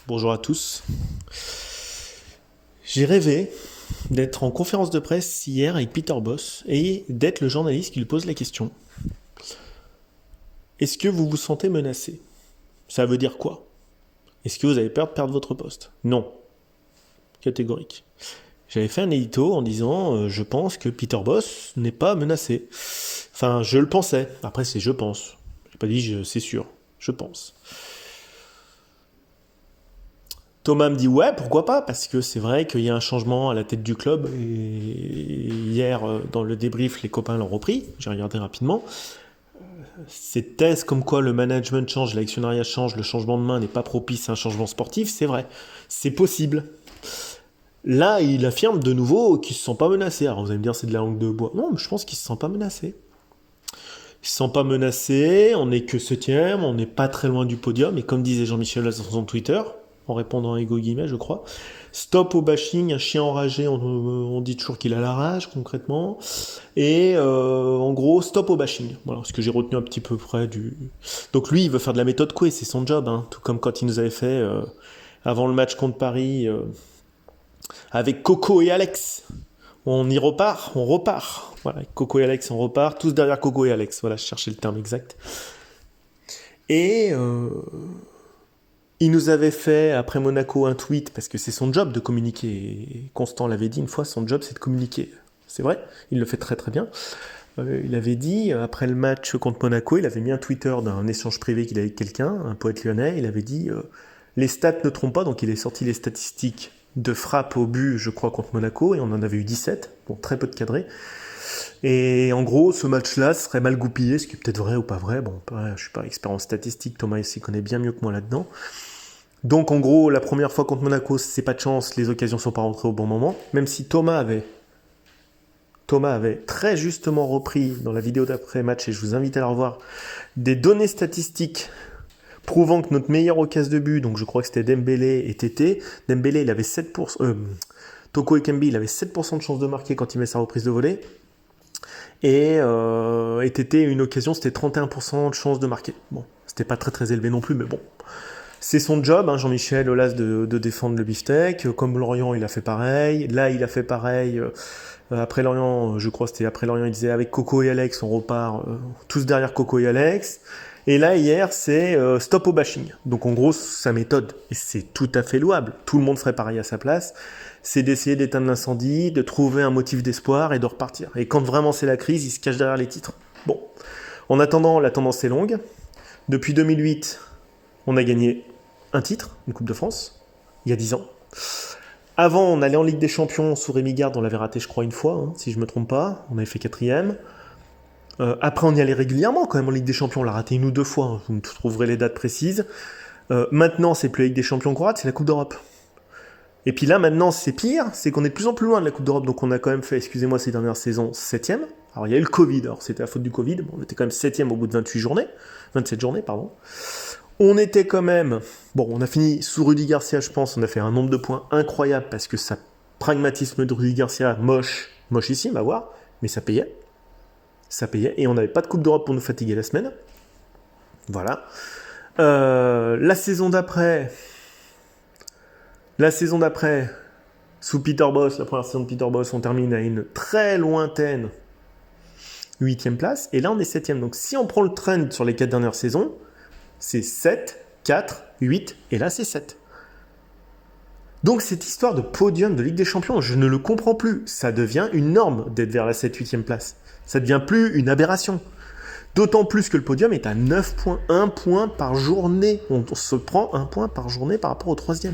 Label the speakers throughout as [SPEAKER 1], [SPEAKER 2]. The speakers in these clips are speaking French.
[SPEAKER 1] Bonjour à tous. J'ai rêvé d'être en conférence de presse hier avec Peter Bosz et d'être le journaliste qui lui pose la question. Est-ce que vous vous sentez menacé ? Ça veut dire quoi ? Est-ce que vous avez peur de perdre votre poste ? Non. Catégorique. J'avais fait un édito en disant je pense que Peter Bosz n'est pas menacé. Enfin, je le pensais. Après, c'est je pense. J'ai pas dit c'est sûr. Je pense. Thomas me dit ouais, pourquoi pas, parce que c'est vrai qu'il y a un changement à la tête du club, et hier, dans le débrief, les copains l'ont repris, j'ai regardé rapidement. Ces thèses comme quoi le management change, l'actionnariat change, le changement de main n'est pas propice à un changement sportif, c'est vrai, c'est possible. Là, il affirme de nouveau qu'il ne se sent pas menacé. Alors vous allez me dire c'est de la langue de bois. Non, mais je pense qu'il ne se sent pas menacé. Il se sent pas menacé, on n'est que 7ème, on n'est pas très loin du podium, et comme disait Jean-Michel sur son Twitter, en répondant à Ego Guillemets, je crois. Stop au bashing, un chien enragé, on dit toujours qu'il a la rage, concrètement. Et en gros, stop au bashing. Voilà ce que j'ai retenu un petit peu près du... Donc lui, il veut faire de la méthode Coué, c'est son job, hein. Tout comme quand il nous avait fait, avant le match contre Paris, avec Coco et Alex. On y repart, on repart. Voilà, avec Coco et Alex, on repart. Tous derrière Coco et Alex. Voilà, je cherchais le terme exact. Et... il nous avait fait, après Monaco, un tweet, parce que c'est son job de communiquer. Et Constant l'avait dit une fois, son job, c'est de communiquer. C'est vrai, il le fait très très bien. Il avait dit, après le match contre Monaco, il avait mis un Twitter d'un échange privé qu'il avait avec quelqu'un, un poète lyonnais, il avait dit les stats ne trompent pas, donc il est sorti les statistiques de frappe au but, je crois, contre Monaco, et on en avait eu 17, bon, très peu de cadrés. Et en gros, ce match-là serait mal goupillé, ce qui est peut-être vrai ou pas vrai. Bon, je suis pas expert en statistique, Thomas s'y connaît bien mieux que moi là-dedans. Donc en gros, la première fois contre Monaco, c'est pas de chance, les occasions sont pas rentrées au bon moment, même si Thomas avait très justement repris dans la vidéo d'après-match, et je vous invite à la revoir, des données statistiques prouvant que notre meilleure occasion de but, donc je crois que c'était Dembélé et Tété, Dembélé il avait 7%, Toko Ekambi il avait 7% de chance de marquer quand il met sa reprise de volée, et Tété, une occasion, c'était 31% de chance de marquer. Bon, c'était pas très très élevé non plus, mais bon. C'est son job, hein, Jean-Michel Aulas, de défendre le beefsteak. Comme Lorient, il a fait pareil. Là, il a fait pareil. Après Lorient, je crois que c'était après Lorient, il disait avec Coco et Alex, on repart tous derrière Coco et Alex. Et là, hier, c'est stop au bashing. Donc en gros, sa méthode, et c'est tout à fait louable, tout le monde ferait pareil à sa place, c'est d'essayer d'éteindre l'incendie, de trouver un motif d'espoir et de repartir. Et quand vraiment c'est la crise, il se cache derrière les titres. Bon, en attendant, la tendance est longue. Depuis 2008, on a gagné un titre, une Coupe de France, il y a 10 ans. Avant, on allait en Ligue des Champions sous Rémi Garde, on l'avait raté, je crois, une fois, hein, si je ne me trompe pas. On avait fait 4ème. Après, on y allait régulièrement, quand même, en Ligue des Champions. On l'a raté 1 ou 2 fois, hein. Vous me trouverez les dates précises. Maintenant, c'est plus la Ligue des Champions qu'on rate, c'est la Coupe d'Europe. Et puis là, maintenant, c'est pire, c'est qu'on est de plus en plus loin de la Coupe d'Europe. Donc, on a quand même fait, excusez-moi, ces dernières saisons, 7ème. Alors, il y a eu le Covid, alors c'était la faute du Covid. Bon, on était quand même 7ème au bout de 27 journées, pardon. On était quand même... Bon, on a fini sous Rudy Garcia, je pense. On a fait un nombre de points incroyable parce que ça pragmatisme de Rudy Garcia, mochissime à voir, mais ça payait. Ça payait. Et on n'avait pas de Coupe d'Europe pour nous fatiguer la semaine. Voilà. La saison d'après, sous Peter Bosz, la première saison de Peter Bosz, on termine à une très lointaine 8ème place. Et là, on est 7ème. Donc, si on prend le trend sur les 4 dernières saisons, c'est 7, 4, 8, et là c'est 7. Donc cette histoire de podium de Ligue des Champions, je ne le comprends plus. Ça devient une norme d'être vers la 7-8e place. Ça devient plus une aberration. D'autant plus que le podium est à 9 points, 1 point par journée. On se prend 1 point par journée par rapport au 3e.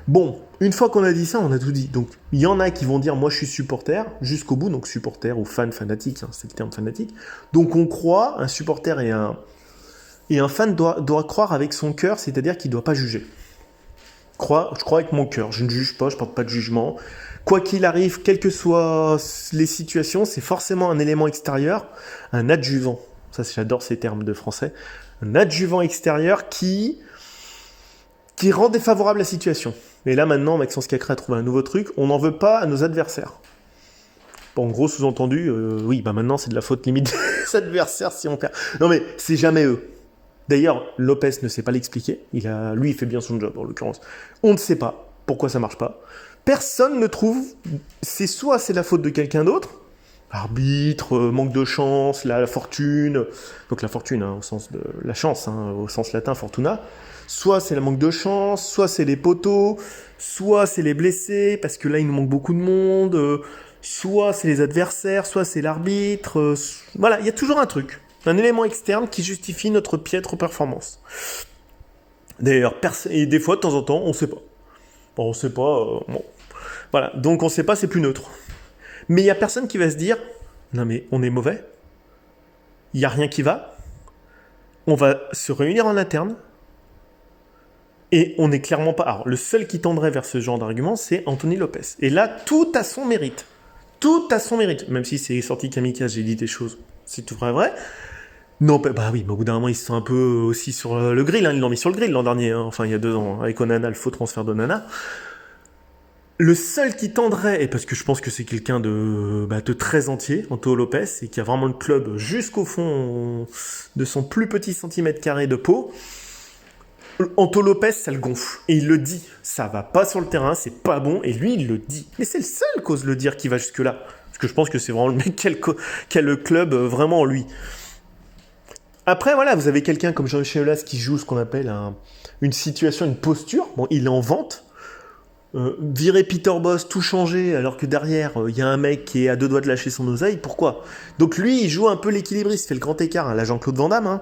[SPEAKER 1] Bon, une fois qu'on a dit ça, on a tout dit. Donc il y en a qui vont dire, moi je suis supporter, jusqu'au bout, donc supporter ou fan fanatique, hein, c'est le terme fanatique. Donc on croit, un supporter et un fan doit croire avec son cœur, c'est-à-dire qu'il ne doit pas juger. Je crois avec mon cœur, je ne juge pas, je ne porte pas de jugement. Quoi qu'il arrive, quelles que soient les situations, c'est forcément un élément extérieur, un adjuvant. Ça, j'adore ces termes de français. Un adjuvant extérieur qui rend défavorable la situation. Et là, maintenant, Maxence Cacré a trouvé un nouveau truc, on n'en veut pas à nos adversaires. Bon, en gros, sous-entendu, oui, maintenant, c'est de la faute limite des adversaires si on perd. Non, mais c'est jamais eux. D'ailleurs, Lopez ne sait pas l'expliquer. Lui, il fait bien son job, en l'occurrence. On ne sait pas pourquoi ça marche pas. Personne ne trouve... Soit c'est la faute de quelqu'un d'autre, arbitre, manque de chance, la fortune, donc la fortune hein, au sens de la chance, hein, au sens latin fortuna, soit c'est le manque de chance, soit c'est les poteaux, soit c'est les blessés, parce que là il nous manque beaucoup de monde, soit c'est les adversaires, soit c'est l'arbitre, voilà, il y a toujours un truc, un élément externe qui justifie notre piètre performance. D'ailleurs, et des fois de temps en temps, on sait pas. Bon, on sait pas, bon. Voilà, donc on sait pas, c'est plus neutre. Mais il n'y a personne qui va se dire « Non mais on est mauvais, il n'y a rien qui va, on va se réunir en interne, et on n'est clairement pas... » Alors le seul qui tendrait vers ce genre d'argument, c'est Anthony Lopez. Et là, tout a son mérite. Tout a son mérite. Même si c'est sorti kamikaze, j'ai dit des choses, c'est tout vrai. Non, bah oui, mais au bout d'un moment, ils se sont un peu aussi sur le grill, hein, ils l'ont mis sur le grill l'an dernier, hein, enfin il y a 2 ans, avec Onana, le faux transfert d'Onana. Le seul qui tendrait, et parce que je pense que c'est quelqu'un de très entier, Anto Lopez, et qui a vraiment le club jusqu'au fond de son plus petit centimètre carré de peau, Anto Lopez, ça le gonfle. Et il le dit. Ça va pas sur le terrain, c'est pas bon, et lui, il le dit. Mais c'est le seul qu'ose le dire qui va jusque-là. Parce que je pense que c'est vraiment le mec qui a le club vraiment en lui. Après, voilà, vous avez quelqu'un comme Jean-Michel Aulas qui joue ce qu'on appelle une situation, une posture. Bon, il est en vente. Virer Peter Bosz, tout changer, alors que derrière, il y a un mec qui est à 2 doigts de lâcher son oseille, pourquoi? Donc lui, il joue un peu l'équilibriste, il fait le grand écart, hein, la Jean-Claude Van Damme, hein.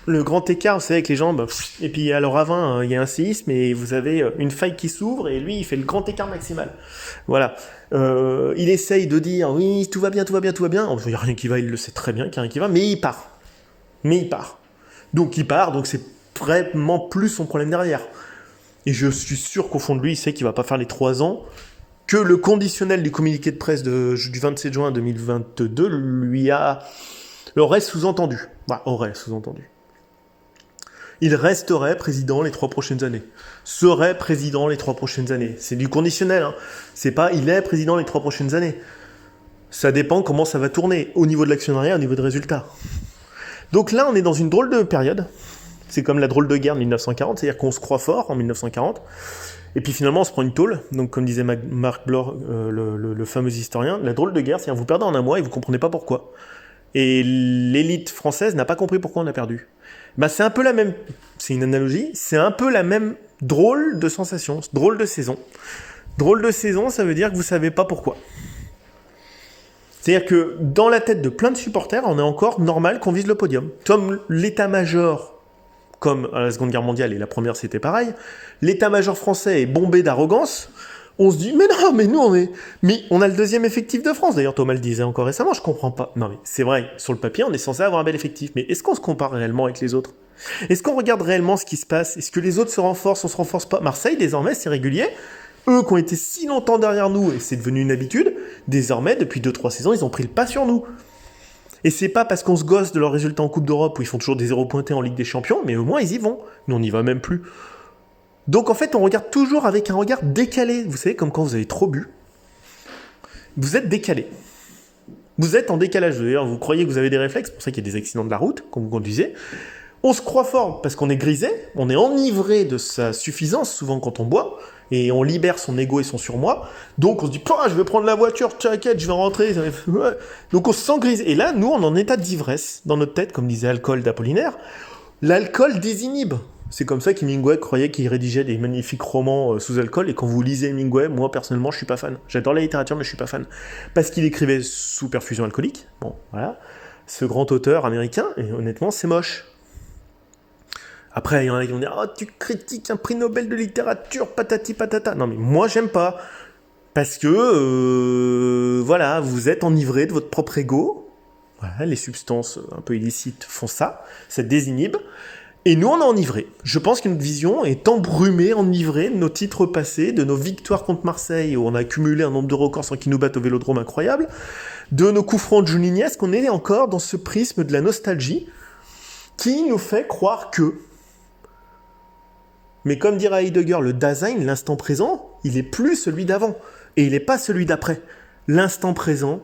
[SPEAKER 1] Le grand écart, vous savez, avec les jambes, et puis à leur avant, il y a un séisme, et vous avez une faille qui s'ouvre, et lui, il fait le grand écart maximal. Voilà. Il essaye de dire, oui, tout va bien, tout va bien, tout va bien. Il n'y a rien qui va, il le sait très bien qu'il n'y a rien qui va, mais il part. Donc c'est vraiment plus son problème derrière. Et je suis sûr qu'au fond de lui, il sait qu'il va pas faire les 3 ans, que le conditionnel du communiqué de presse du 27 juin 2022 l'aurait sous-entendu. Bah, aurait sous-entendu. Il resterait président les 3 prochaines années. Serait président les 3 prochaines années. C'est du conditionnel, hein. C'est pas il est président les 3 prochaines années. Ça dépend comment ça va tourner, au niveau de l'actionnariat, au niveau de résultats. Donc là, on est dans une drôle de période. C'est comme la drôle de guerre de 1940, c'est-à-dire qu'on se croit fort en 1940, et puis finalement on se prend une tôle. Donc comme disait Marc Bloch, le fameux historien, la drôle de guerre, c'est-à-dire vous perdez en un mois et vous comprenez pas pourquoi. Et l'élite française n'a pas compris pourquoi on a perdu. Bah c'est un peu la même, c'est une analogie, c'est un peu la même drôle de sensation, drôle de saison. Drôle de saison, ça veut dire que vous savez pas pourquoi. C'est-à-dire que dans la tête de plein de supporters, on est encore normal qu'on vise le podium. Comme l'état-major, comme à la Seconde Guerre mondiale, et la première c'était pareil, l'état-major français est bombé d'arrogance, on se dit, mais non, mais nous on a le 2e effectif de France, d'ailleurs Thomas le disait encore récemment, je comprends pas. Non mais c'est vrai, sur le papier on est censé avoir un bel effectif, mais est-ce qu'on se compare réellement avec les autres? Est-ce qu'on regarde réellement ce qui se passe? Est-ce que les autres se renforcent, on se renforce pas? Marseille désormais c'est régulier, eux qui ont été si longtemps derrière nous, et c'est devenu une habitude, désormais depuis 2-3 saisons ils ont pris le pas sur nous. Et c'est pas parce qu'on se gosse de leurs résultats en Coupe d'Europe où ils font toujours des 0 pointés en Ligue des Champions, mais au moins ils y vont. Nous on n'y va même plus. Donc en fait on regarde toujours avec un regard décalé. Vous savez, comme quand vous avez trop bu. Vous êtes décalé. Vous êtes en décalage. D'ailleurs vous croyez que vous avez des réflexes, c'est pour ça qu'il y a des accidents de la route quand vous conduisez. On se croit fort parce qu'on est grisé, on est enivré de sa suffisance souvent quand on boit, et on libère son ego et son surmoi, donc on se dit « je vais prendre la voiture, t'inquiète, je vais rentrer ». Donc on se sent grisé. Et là, nous, on est en état d'ivresse dans notre tête, comme disait Alcool d'Apollinaire. L'alcool désinhibe. C'est comme ça qu'Hemingway croyait qu'il rédigeait des magnifiques romans sous alcool, et quand vous lisez Hemingway, moi personnellement, je suis pas fan. J'adore la littérature, mais je suis pas fan. Parce qu'il écrivait sous perfusion alcoolique. Bon, voilà. Ce grand auteur américain, et honnêtement, c'est moche. Après, il y en a qui vont dire « Oh, tu critiques un prix Nobel de littérature, patati patata ». Non, mais moi, j'aime pas. Parce que, voilà, vous êtes enivré de votre propre ego. Voilà, les substances un peu illicites font ça. Ça désinhibe. Et nous, on est enivrés. Je pense que notre vision est embrumée, enivrée de nos titres passés, de nos victoires contre Marseille, où on a accumulé un nombre de records sans qu'ils nous battent au Vélodrome incroyable, de nos coups francs de Juninès, qu'on est encore dans ce prisme de la nostalgie qui nous fait croire que... Mais comme dirait Heidegger, le Dasein, l'instant présent, il est plus celui d'avant. Et il n'est pas celui d'après. L'instant présent,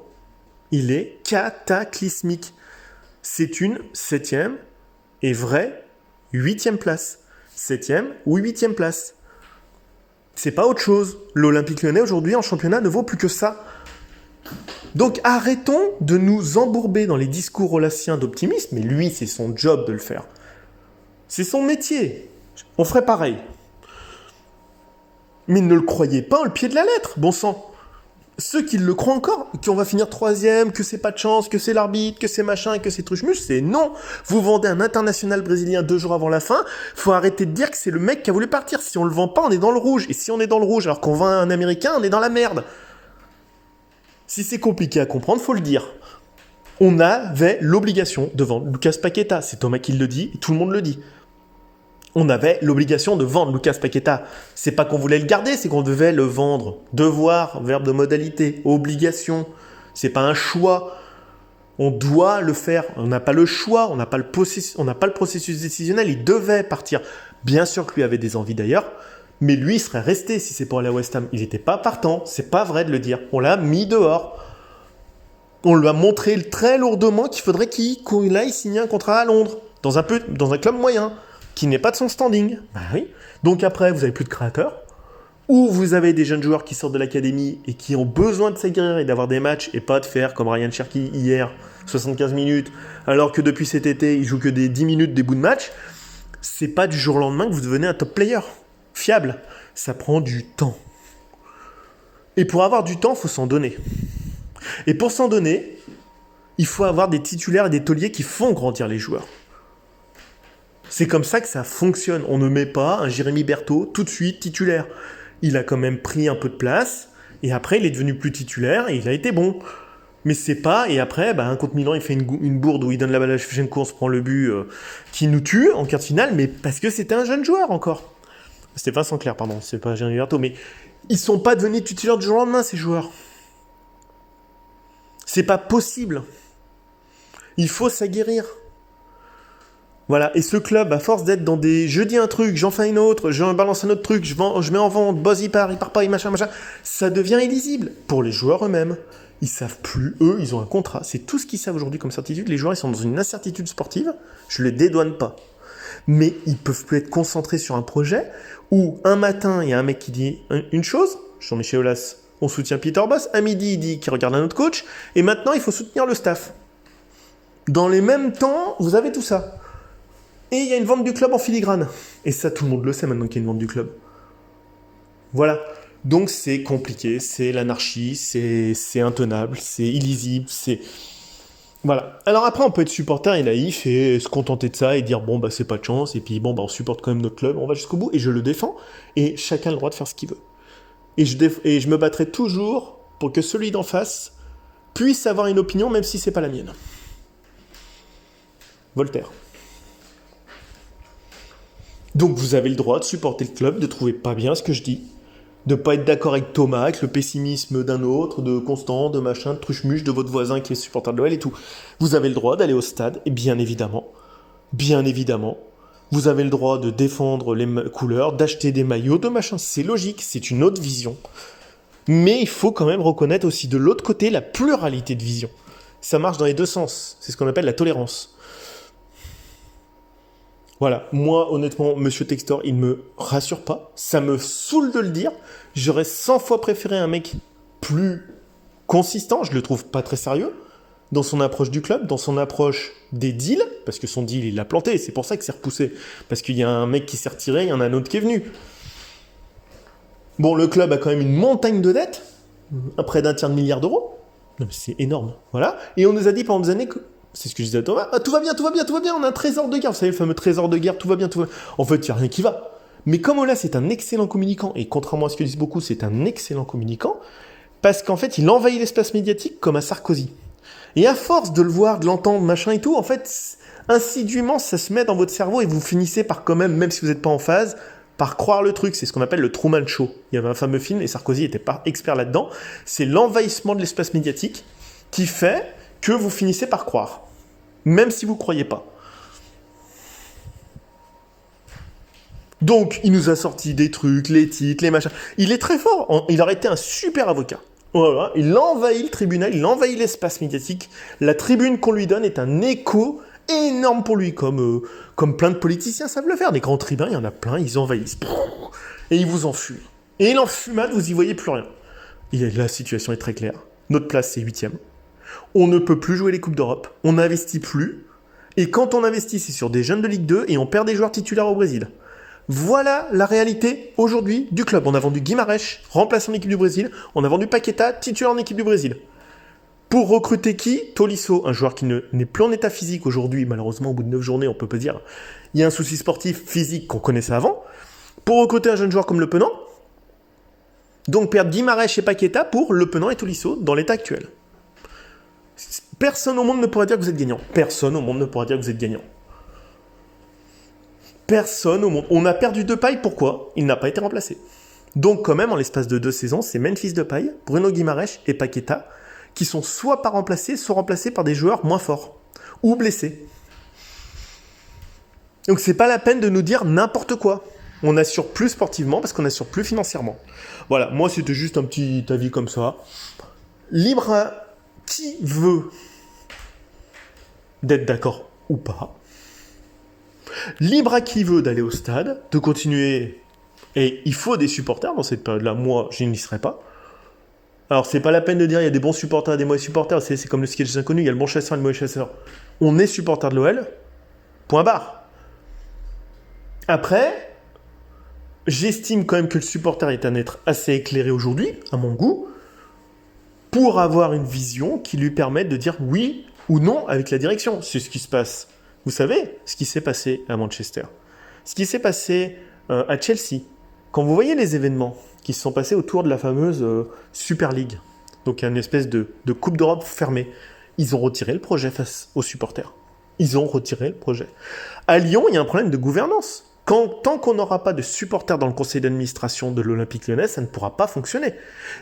[SPEAKER 1] il est cataclysmique. C'est une 7e et vraie 8e place. 7e ou 8e place. C'est pas autre chose. L'Olympique Lyonnais, aujourd'hui, en championnat, ne vaut plus que ça. Donc, arrêtons de nous embourber dans les discours aullaciens d'optimisme, mais lui, c'est son job de le faire. C'est son métier. On ferait pareil. Mais ne le croyez pas au pied de la lettre, bon sang. Ceux qui le croient encore, qu'on va finir 3e, que c'est pas de chance, que c'est l'arbitre, que c'est machin, que c'est truchmuche, c'est non. Vous vendez un international brésilien 2 jours avant la fin, faut arrêter de dire que c'est le mec qui a voulu partir. Si on le vend pas, on est dans le rouge. Et si on est dans le rouge alors qu'on vend un américain, on est dans la merde. Si c'est compliqué à comprendre, faut le dire. On avait l'obligation de vendre Lucas Paqueta. C'est Thomas qui le dit, et tout le monde le dit. On avait l'obligation de vendre Lucas Paqueta. C'est pas qu'on voulait le garder, c'est qu'on devait le vendre. Devoir, verbe de modalité, obligation. C'est pas un choix. On doit le faire. On n'a pas le choix, on n'a pas le processus décisionnel. Il devait partir. Bien sûr que lui avait des envies d'ailleurs, mais lui il serait resté si c'est pour aller à West Ham. Il n'était pas partant, c'est pas vrai de le dire. On l'a mis dehors. On lui a montré très lourdement qu'il faudrait qu'il aille signer un contrat à Londres, dans un club moyen, qui n'est pas de son standing. Bah oui. Donc après, vous n'avez plus de créateurs, ou vous avez des jeunes joueurs qui sortent de l'académie et qui ont besoin de s'aguerrir et d'avoir des matchs, et pas de faire comme Ryan Cherki hier, 75 minutes, alors que depuis cet été, il joue que des 10 minutes, des bouts de match. C'est pas du jour au lendemain que vous devenez un top player. Fiable. Ça prend du temps. Et pour avoir du temps, il faut s'en donner. Et pour s'en donner, il faut avoir des titulaires et des tauliers qui font grandir les joueurs. C'est comme ça que ça fonctionne. On ne met pas un Jérémy Berthaud tout de suite titulaire. Il a quand même pris un peu de place, et après il est devenu plus titulaire, et il a été bon. Mais c'est pas, et après, un contre Milan, il fait une bourde où il donne la balle à Shevchenko, on se prend le but qui nous tue en quart de finale, mais parce que c'était un jeune joueur encore. C'était Vincent Clerc, pardon, c'est pas Jérémy Berthaud, mais ils sont pas devenus titulaires du jour au lendemain, ces joueurs. C'est pas possible. Il faut s'aguerrir. Voilà, et ce club, à force d'être dans des... Je dis un truc, j'en fais un autre, je balance un autre truc, je mets en vente, Boz il part pas, machin, ça devient illisible pour les joueurs eux-mêmes. Ils savent plus, eux, ils ont un contrat. C'est tout ce qu'ils savent aujourd'hui comme certitude. Les joueurs, ils sont dans une incertitude sportive, je les dédouane pas. Mais ils peuvent plus être concentrés sur un projet où un matin, il y a un mec qui dit une chose, Jean-Michel Aulas, on soutient Peter Bosz, à midi, il dit qu'il regarde un autre coach, et maintenant, il faut soutenir le staff. Dans les mêmes temps, vous avez tout ça. Et il y a une vente du club en filigrane. Et ça, tout le monde le sait maintenant qu'il y a une vente du club. Voilà. Donc c'est compliqué, c'est l'anarchie, c'est intenable, c'est illisible, c'est... Voilà. Alors après, on peut être supporter et naïf et se contenter de ça et dire bon, c'est pas de chance, et puis bon, on supporte quand même notre club, on va jusqu'au bout, et je le défends, et chacun a le droit de faire ce qu'il veut. Et je me battrai toujours pour que celui d'en face puisse avoir une opinion, même si c'est pas la mienne. Voltaire. Donc vous avez le droit de supporter le club, de trouver pas bien ce que je dis, de pas être d'accord avec Thomas, avec le pessimisme d'un autre, de Constant, de machin, de Truchmuche, de votre voisin qui est supporter de l'OL et tout. Vous avez le droit d'aller au stade, et bien évidemment, vous avez le droit de défendre les couleurs, d'acheter des maillots, de machin, c'est logique, c'est une autre vision. Mais il faut quand même reconnaître aussi de l'autre côté la pluralité de vision. Ça marche dans les deux sens, c'est ce qu'on appelle la tolérance. Voilà, moi honnêtement, Monsieur Textor, il me rassure pas, ça me saoule de le dire, j'aurais 100 fois préféré un mec plus consistant, je le trouve pas très sérieux, dans son approche du club, dans son approche des deals, parce que son deal il l'a planté, c'est pour ça que c'est repoussé, parce qu'il y a un mec qui s'est retiré, il y en a un autre qui est venu. Bon, le club a quand même une montagne de dettes, près d'1 tiers de milliard d'euros, non, mais c'est énorme, voilà, et on nous a dit pendant des années que... C'est ce que je disais à Thomas. Ah, tout va bien, on a un trésor de guerre. Vous savez, le fameux trésor de guerre, tout va bien. En fait, il n'y a rien qui va. Mais comme Ola, c'est un excellent communicant, et contrairement à ce que disent beaucoup, c'est un excellent communicant, parce qu'en fait, il envahit l'espace médiatique comme à Sarkozy. Et à force de le voir, de l'entendre, machin et tout, en fait, insidieusement, ça se met dans votre cerveau, et vous finissez par quand même si vous n'êtes pas en phase, par croire le truc. C'est ce qu'on appelle le Truman Show. Il y avait un fameux film, et Sarkozy n'était pas expert là-dedans. C'est l'envahissement de l'espace médiatique qui fait que vous finissez par croire, même si vous ne croyez pas. Donc, il nous a sorti des trucs, les titres, les machins. Il est très fort, il aurait été un super avocat. Voilà, il envahit le tribunal, il envahit l'espace médiatique. La tribune qu'on lui donne est un écho énorme pour lui, comme plein de politiciens savent le faire. Des grands tribuns, il y en a plein, ils envahissent. Et ils vous enfument. Et l'enfumade, vous y voyez plus rien. Et la situation est très claire. Notre place, c'est 8e. On ne peut plus jouer les Coupes d'Europe. On n'investit plus. Et quand on investit, c'est sur des jeunes de Ligue 2 et on perd des joueurs titulaires au Brésil. Voilà la réalité aujourd'hui du club. On a vendu Guimarães, remplaçant l'équipe du Brésil. On a vendu Paqueta, titulaire en équipe du Brésil. Pour recruter qui? Tolisso, un joueur qui n'est plus en état physique aujourd'hui. Malheureusement, au bout de 9 journées, on peut pas dire. Il y a un souci sportif physique qu'on connaissait avant. Pour recruter un jeune joueur comme Le Penant. Donc perdre Guimarães et Paqueta pour Le Penant et Tolisso dans l'état actuel. Personne au monde ne pourra dire que vous êtes gagnant. Personne au monde ne pourra dire que vous êtes gagnant. Personne au monde. On a perdu Depay, pourquoi? Il n'a pas été remplacé. Donc quand même, en l'espace de 2 saisons, c'est Memphis Depay, Bruno Guimarães et Paqueta qui sont soit pas remplacés, soit remplacés par des joueurs moins forts ou blessés. Donc c'est pas la peine de nous dire n'importe quoi. On assure plus sportivement parce qu'on assure plus financièrement. Voilà, moi c'était juste un petit avis comme ça. Libre à qui veut d'être d'accord ou pas. Libre à qui veut d'aller au stade, de continuer. Et il faut des supporters dans cette période-là. Moi, je n'y serai pas. Alors, c'est pas la peine de dire il y a des bons supporters et des mauvais supporters. C'est comme le sketch inconnu, il y a le bon chasseur et le mauvais chasseur. On est supporter de l'OL. Point barre. Après, j'estime quand même que le supporter est un être assez éclairé aujourd'hui, à mon goût, pour avoir une vision qui lui permette de dire oui ou non avec la direction. C'est ce qui se passe. Vous savez ce qui s'est passé à Manchester, ce qui s'est passé à Chelsea. Quand vous voyez les événements qui se sont passés autour de la fameuse Super League, donc il y a une espèce de Coupe d'Europe fermée, ils ont retiré le projet face aux supporters. Ils ont retiré le projet. À Lyon, il y a un problème de gouvernance. Tant qu'on n'aura pas de supporters dans le conseil d'administration de l'Olympique Lyonnais, ça ne pourra pas fonctionner.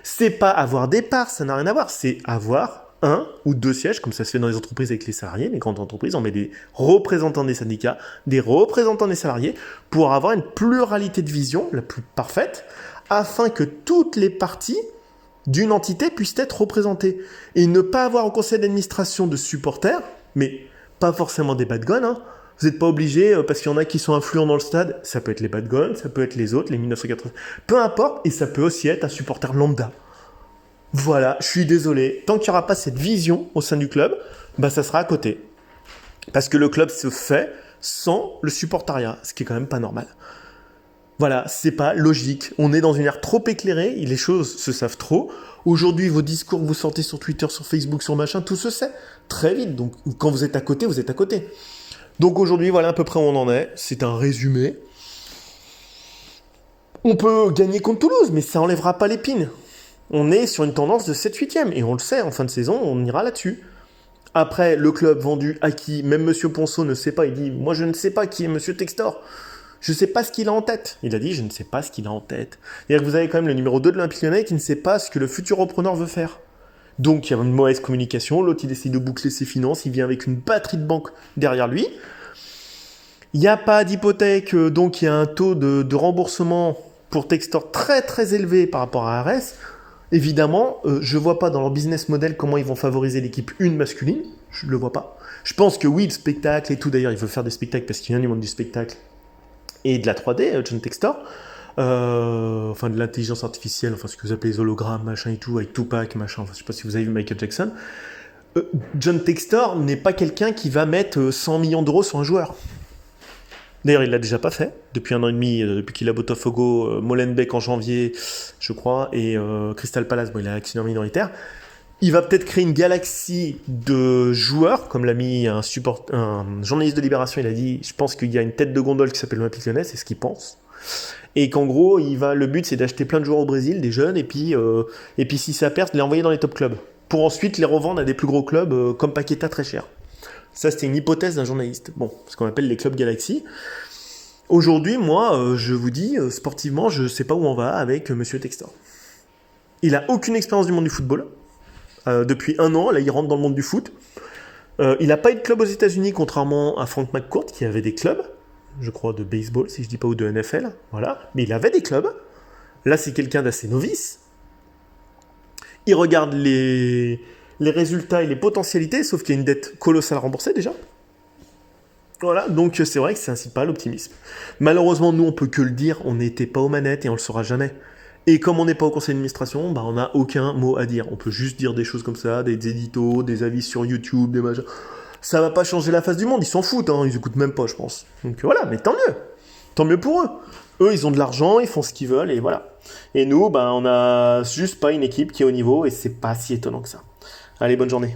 [SPEAKER 1] C'est pas avoir des parts, ça n'a rien à voir. C'est avoir 1 ou 2 sièges, comme ça se fait dans les entreprises avec les salariés, les grandes entreprises, on met des représentants des syndicats, des représentants des salariés, pour avoir une pluralité de vision la plus parfaite, afin que toutes les parties d'une entité puissent être représentées. Et ne pas avoir au conseil d'administration de supporters, mais pas forcément des bad guns, hein. Vous n'êtes pas obligé, parce qu'il y en a qui sont influents dans le stade, ça peut être les bad guns, ça peut être les autres, les 1980, peu importe, et ça peut aussi être un supporter lambda. Voilà, je suis désolé, tant qu'il n'y aura pas cette vision au sein du club, bah ça sera à côté. Parce que le club se fait sans le supportariat, ce qui est quand même pas normal. Voilà, c'est pas logique. On est dans une ère trop éclairée, les choses se savent trop. Aujourd'hui, vos discours que vous sortez sur Twitter, sur Facebook, sur machin, tout se sait très vite. Donc quand vous êtes à côté, vous êtes à côté. Donc aujourd'hui, voilà à peu près où on en est. C'est un résumé. On peut gagner contre Toulouse, mais ça enlèvera pas l'épine. On est sur une tendance de 7-8e, et on le sait, en fin de saison, on ira là-dessus. Après, le club vendu à qui même M. Ponceau ne sait pas, il dit « Moi, je ne sais pas qui est M. Textor. Je ne sais pas ce qu'il a en tête. » Il a dit « Je ne sais pas ce qu'il a en tête. » C'est-à-dire que vous avez quand même le numéro 2 de l'Olympique Lyonnais qui ne sait pas ce que le futur repreneur veut faire. Donc, il y a une mauvaise communication. L'autre, il essaie de boucler ses finances. Il vient avec une batterie de banque derrière lui. Il n'y a pas d'hypothèque, donc il y a un taux de remboursement pour Textor très très élevé par rapport à RS. Évidemment, je ne vois pas dans leur business model comment ils vont favoriser l'équipe 1 masculine. Je ne le vois pas. Je pense que oui, le spectacle et tout, d'ailleurs, il veut faire des spectacles parce qu'il vient du monde du spectacle et de la 3D, John Textor. Enfin, de l'intelligence artificielle, enfin, ce que vous appelez les hologrammes, machin et tout, avec Tupac, machin. Enfin, je ne sais pas si vous avez vu Michael Jackson. John Textor n'est pas quelqu'un qui va mettre 100 millions d'euros sur un joueur. D'ailleurs, il l'a déjà pas fait, depuis 1 an et demi, depuis qu'il a Botafogo, Molenbeek en janvier, je crois, et Crystal Palace, bon, il est actionnaire minoritaire. Il va peut-être créer une galaxie de joueurs, comme l'a mis un journaliste de Libération, il a dit, je pense qu'il y a une tête de gondole qui s'appelle Olympique Lyonnais, c'est ce qu'il pense. Et qu'en gros, le but c'est d'acheter plein de joueurs au Brésil, des jeunes, et puis si ça perce, de les envoyer dans les top clubs, pour ensuite les revendre à des plus gros clubs, comme Paqueta très cher. Ça, c'était une hypothèse d'un journaliste. Bon, ce qu'on appelle les clubs Galaxy. Aujourd'hui, moi, je vous dis, sportivement, je ne sais pas où on va avec Monsieur Textor. Il n'a aucune expérience du monde du football. Depuis 1 an, là, il rentre dans le monde du foot. Il n'a pas eu de club aux États-Unis, contrairement à Frank McCourt, qui avait des clubs, je crois, de baseball, si je ne dis pas, ou de NFL. Voilà. Mais il avait des clubs. Là, c'est quelqu'un d'assez novice. Il regarde les résultats et les potentialités, sauf qu'il y a une dette colossale à rembourser déjà. Voilà, donc c'est vrai que ça incite pas à l'optimisme. Malheureusement, nous, on peut que le dire, on n'était pas aux manettes et on le saura jamais. Et comme on n'est pas au conseil d'administration, bah, on n'a aucun mot à dire. On peut juste dire des choses comme ça, des éditos, des avis sur YouTube, des machins. Ça va pas changer la face du monde, ils s'en foutent, hein, ils écoutent même pas, je pense. Donc voilà, mais tant mieux. Tant mieux pour eux. Eux, ils ont de l'argent, ils font ce qu'ils veulent, et voilà. Et nous, ben, on a juste pas une équipe qui est au niveau, et c'est pas si étonnant que ça. Allez, bonne journée.